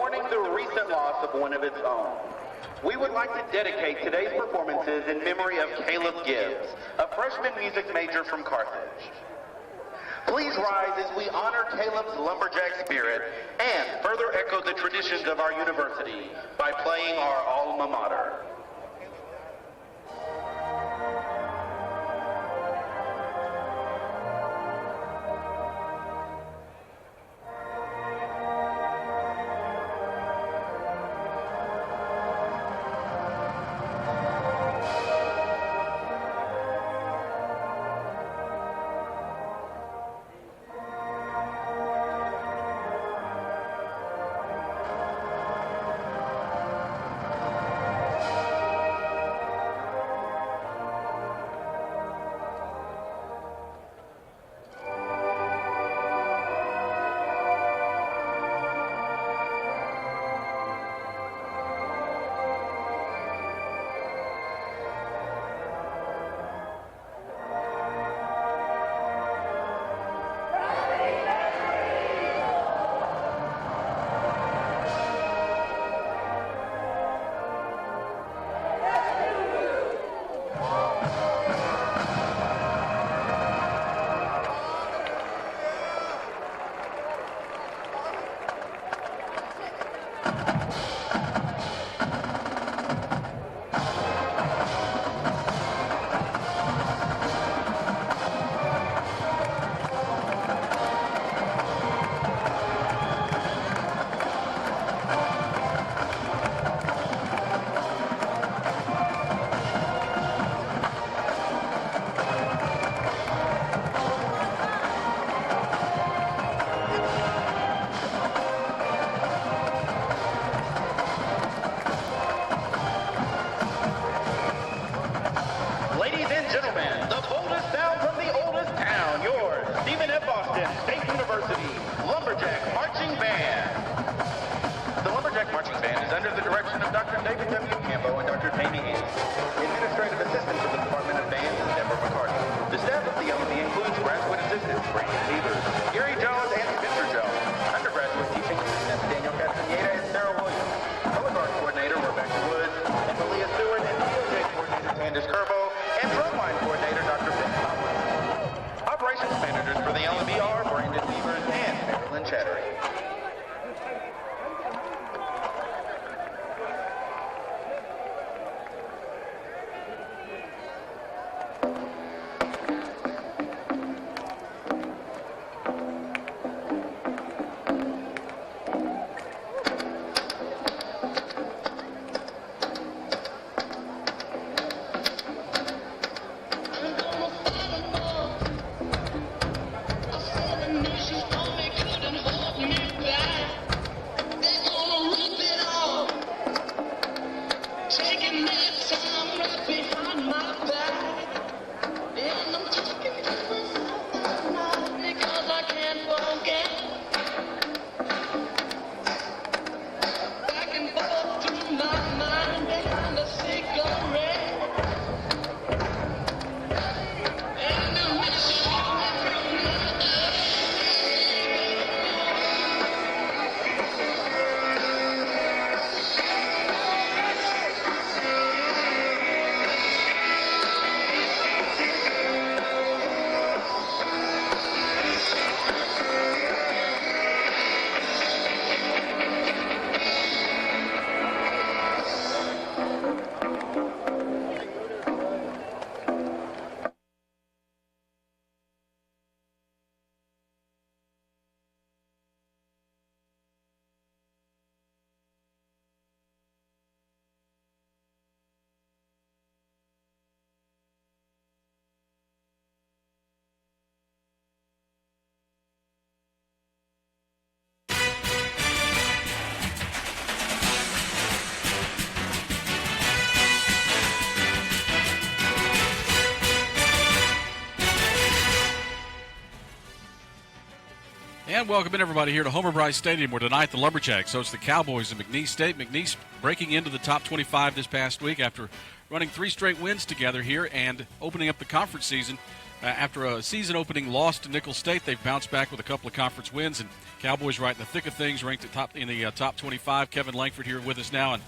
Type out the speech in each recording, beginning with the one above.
mourning the recent loss of one of its own. We would like to dedicate today's performances in memory of Caleb Gibbs, a freshman music major from Carthage. Please rise as we honor Caleb's lumberjack spirit and further echo the traditions of our university by playing our alma mater. And welcome in, everybody, here to Homer Bryce Stadium, where tonight the Lumberjacks host the Cowboys in Mcneese State. Mcneese breaking into the top 25 this past week after running 3 straight wins together here and opening up the conference season After a season-opening loss to Nicholls State, they've bounced back with a couple of conference wins, and Cowboys right in the thick of things, ranked in the top 25. Kevin Langford here with us now. And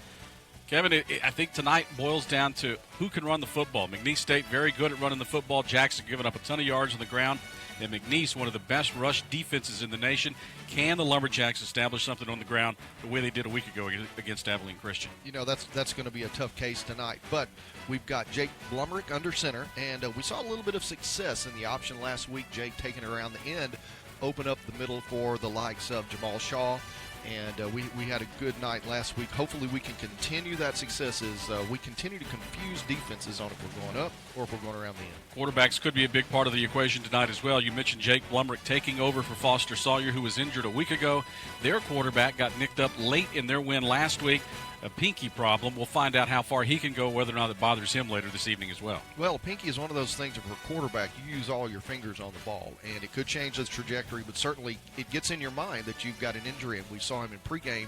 Kevin, I think tonight boils down to who can run the football. Mcneese State very good at running the football. Jackson giving up a ton of yards on the ground. And Mcneese, one of the best rush defenses in the nation. Can the Lumberjacks establish something on the ground the way they did a week ago against Abilene Christian? You know, that's going to be a tough case tonight. But we've got Jake Blumerick under center, and we saw a little bit of success in the option last week. Jake taking it around the end, open up the middle for the likes of Jamal Shaw. And we had a good night last week. Hopefully we can continue that success as we continue to confuse defenses on if we're going up or if we're going around the end. Quarterbacks could be a big part of the equation tonight as well. You mentioned Jake Blumerick taking over for Foster Sawyer, who was injured a week ago. Their quarterback got nicked up late in their win last week. A pinky problem. We'll find out how far he can go, whether or not it bothers him later this evening as well. Well, pinky is one of those things that for a quarterback, you use all your fingers on the ball, and it could change the trajectory, but certainly it gets in your mind that you've got an injury, and we saw him in pregame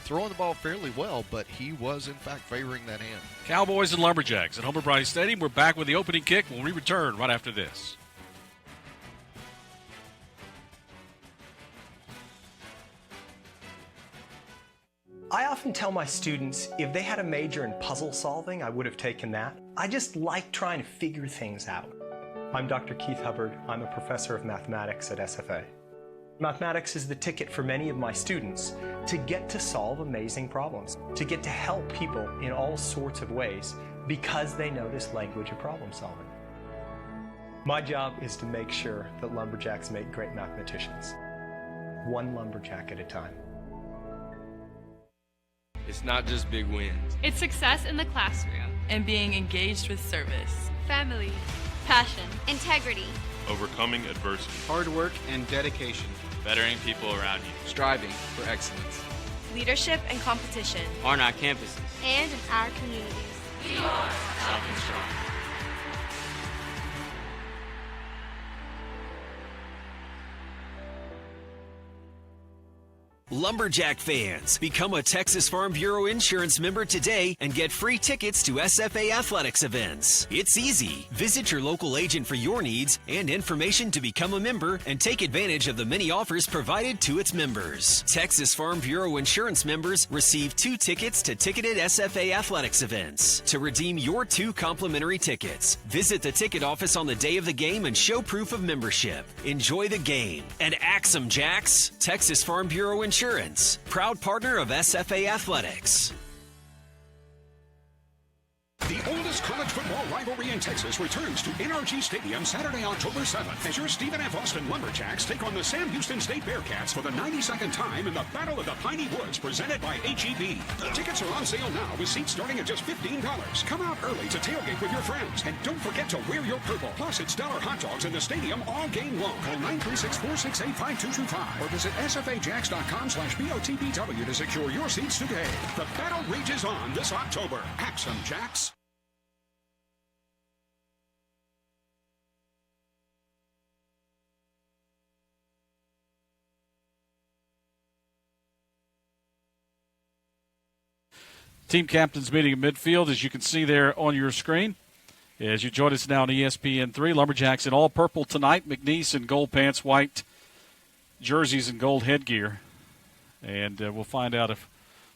throwing the ball fairly well, but he was, in fact, favoring that hand. Cowboys and Lumberjacks at Homer Bryce Stadium. We're back with the opening kick when we return right after this. I often tell my students if they had a major in puzzle solving, I would have taken that. I just like trying to figure things out. I'm Dr. Keith Hubbard. I'm a professor of mathematics at SFA. Mathematics is the ticket for many of my students to get to solve amazing problems, to get to help people in all sorts of ways because they know this language of problem solving. My job is to make sure that lumberjacks make great mathematicians, one lumberjack at a time. It's not just big wins. It's success in the classroom and being engaged with service, family, passion, integrity, overcoming adversity, hard work and dedication, bettering people around you, striving for excellence, leadership and competition on our campuses and in our communities. We are Southern Strong. Lumberjack fans, become a Texas Farm Bureau insurance member today and get free tickets to SFA athletics events. It's easy. Visit your local agent for your needs and information to become a member and take advantage of the many offers provided to its members. Texas Farm Bureau insurance members receive 2 tickets to ticketed SFA athletics events. To redeem your 2 complimentary tickets, visit the ticket office on the day of the game and show proof of membership. Enjoy the game and axe 'em, Jacks. Texas Farm Bureau Insurance, proud partner of SFA Athletics. The oldest college football rivalry in Texas returns to NRG Stadium Saturday, October 7th as your Stephen F. Austin Lumberjacks take on the Sam Houston State Bearcats for the 92nd time in the Battle of the Piney Woods presented by HEB. Tickets are on sale now with seats starting at just $15. Come out early to tailgate with your friends and don't forget to wear your purple. Plus, it's dollar hot dogs in the stadium all game long. Call 936-468-5225 or visit sfajacks.com/BOTBW to secure your seats today. The battle rages on this October. Axe 'em, Jacks. Team captains meeting in midfield, as you can see there on your screen. As you join us now on ESPN3, Lumberjacks in all purple tonight. Mcneese in gold pants, white jerseys, and gold headgear. And we'll find out if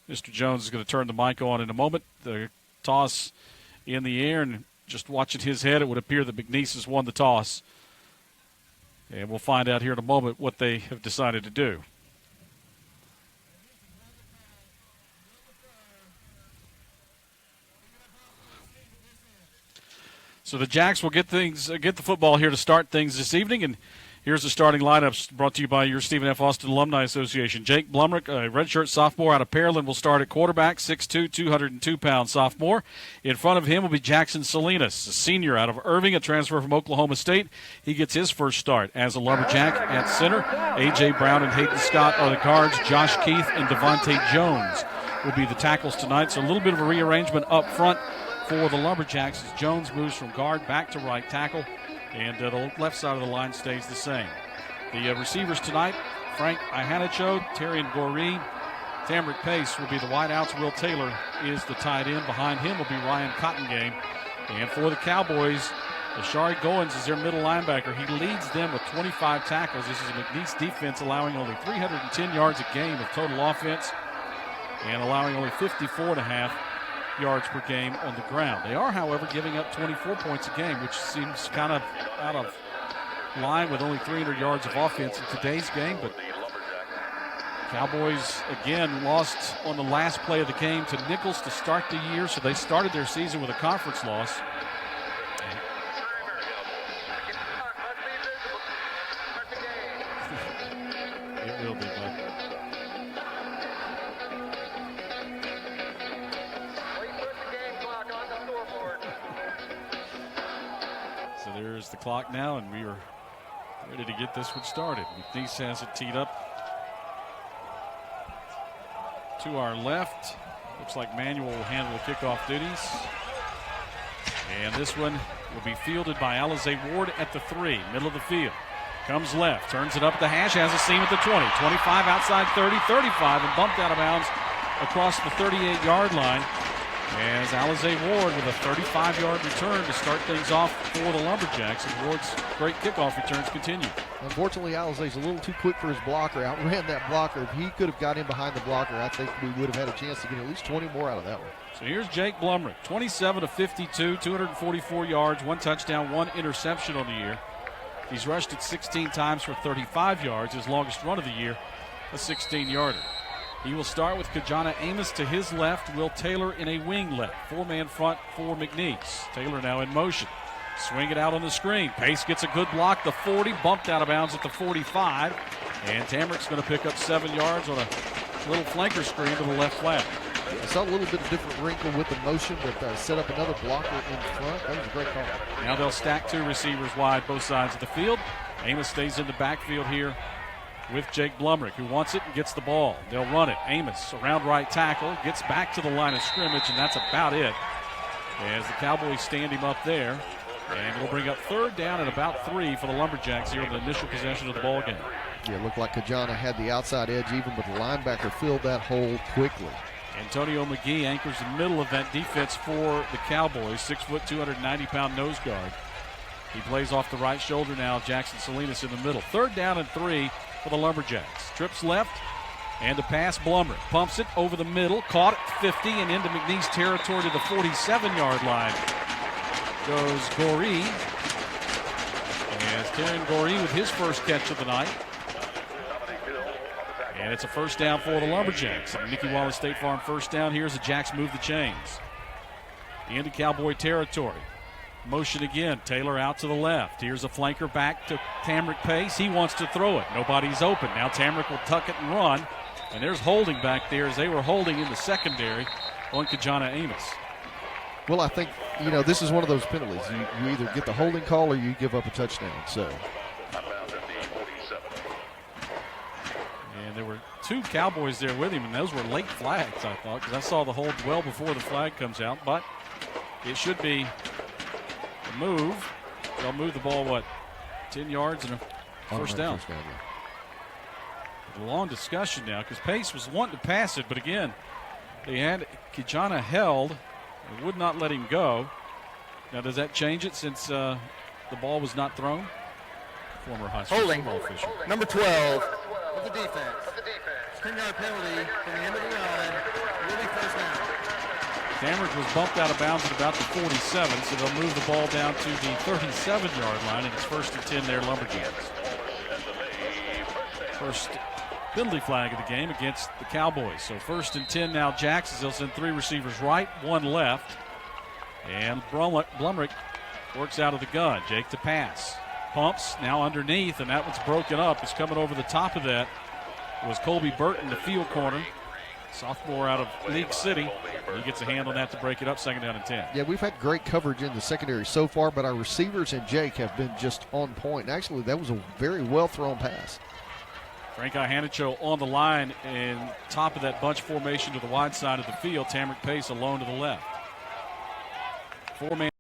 Mr. Jones is going to turn the mic on in a moment. The toss in the air, and just watching his head, it would appear that Mcneese has won the toss. And we'll find out here in a moment what they have decided to do. So the Jacks will get the football here to start things this evening, and here's the starting lineups brought to you by your Stephen F. Austin Alumni Association. Jake Blumerick, a redshirt sophomore out of Pearland, will start at quarterback, 6'2", 202-pound sophomore. In front of him will be Jackson Salinas, a senior out of Irving, a transfer from Oklahoma State. He gets his first start as a Lumberjack at center. A.J. Brown and Hayden Scott are the guards. Josh Keith and Devontae Jones will be the tackles tonight. So a little bit of a rearrangement up front for the Lumberjacks as Jones moves from guard back to right tackle, and the left side of the line stays the same. The receivers tonight, Frank Ihanacho, Terrian Goree, Tamrick Pace will be the wideouts. Will Taylor is the tight end. Behind him will be Ryan Cottongame. And for the Cowboys, Ashari Goins is their middle linebacker. He leads them with 25 tackles. This is a Mcneese defense allowing only 310 yards a game of total offense and allowing only 54.5 yards per game on the ground. They are, however, giving up 24 points a game, which seems kind of out of line with only 300 yards of offense in today's game. But Cowboys, again, lost on the last play of the game to Nichols to start the year, so they started their season with a conference loss. It will be, bud. So there's the clock now, and we are ready to get this one started. Mcneese has it teed up to our left. Looks like Manuel will handle the kickoff duties. And this one will be fielded by Alizé Ward at the 3, middle of the field. Comes left, turns it up the hash, has a seam at the 20, 25 outside 30, 35, and bumped out of bounds across the 38-yard line. As Alizé Ward with a 35-yard return to start things off for the Lumberjacks, and Ward's great kickoff returns continue. Unfortunately, Alizé's a little too quick for his blocker. Outran that blocker. If he could have got in behind the blocker, I think we would have had a chance to get at least 20 more out of that one. So here's Jake Blumrick, 27 of 52, 244 yards, 1 touchdown, 1 interception on the year. He's rushed it 16 times for 35 yards, his longest run of the year, a 16-yarder. He will start with Kajana Amos to his left, Will Taylor in a wing left. 4-man front for Mcneese. Taylor now in motion. Swing it out on the screen. Pace gets a good block, the 40, bumped out of bounds at the 45. And Tamrick's going to pick up 7 yards on a little flanker screen to the left flat. I saw a little bit of different wrinkle with the motion, but set up another blocker in front. That was a great call. Now they'll stack 2 receivers wide both sides of the field. Amos stays in the backfield here with Jake Blumrick, who wants it and gets the ball. They'll run it. Amos around right tackle, gets back to the line of scrimmage, and that's about it. As the Cowboys stand him up there. And it'll bring up 3rd down and about 3 for the Lumberjacks here in the initial possession of the ball game. Yeah, it looked like Kajana had the outside edge even, but the linebacker filled that hole quickly. Antonio McGee anchors the middle of that defense for the Cowboys. 6 foot, 290-pound nose guard. He plays off the right shoulder now. Jackson Salinas in the middle. 3rd down and 3 for the Lumberjacks. Trips left and a pass. Blumrick pumps it over the middle. Caught at 50 and into McNeese territory to the 47-yard line goes Goree. As Karen Goree with his first catch of the night. And it's a 1st down for the Lumberjacks. Mickey Wallace State Farm 1st down. Here's the Jacks move the chains into Cowboy territory. Motion again. Taylor out to the left. Here's a flanker back to Tamrick Pace. He wants to throw it. Nobody's open. Now Tamrick will tuck it and run. And there's holding back there as they were holding in the secondary on Kajana Amos. Well, I think, this is one of those penalties. You either get the holding call or you give up a touchdown. So. And there were 2 Cowboys there with him, and those were late flags, I thought, because I saw the hold well before the flag comes out. But it should be a move. They'll move the ball, 10 yards and a first down. A long discussion now because Pace was wanting to pass it, but again, they had Kajana held. They would not let him go. Now, does that change it since the ball was not thrown? Former high school football official. Number 12 of the defense. 10-yard penalty from the end of the line. Will be 1st down. Tamrick was bumped out of bounds at about the 47, so they'll move the ball down to the 37-yard line, and it's 1st and 10 there, Lumberjacks. First penalty flag of the game against the Cowboys. So 1st and 10 now, Jacks, as they'll send 3 receivers right, 1 left. And Blumrick works out of the gun. Jake to pass. Pumps, now underneath, and that one's broken up. He's coming over the top of that. It was Colby Burton, the field corner. Sophomore out of League City. He gets a hand on that to break it up, 2nd down and 10. Yeah, we've had great coverage in the secondary so far, but our receivers and Jake have been just on point. And actually, that was a very well-thrown pass. Frank Ihanicho on the line and top of that bunch formation to the wide side of the field. Tamrick Pace alone to the left. 4-man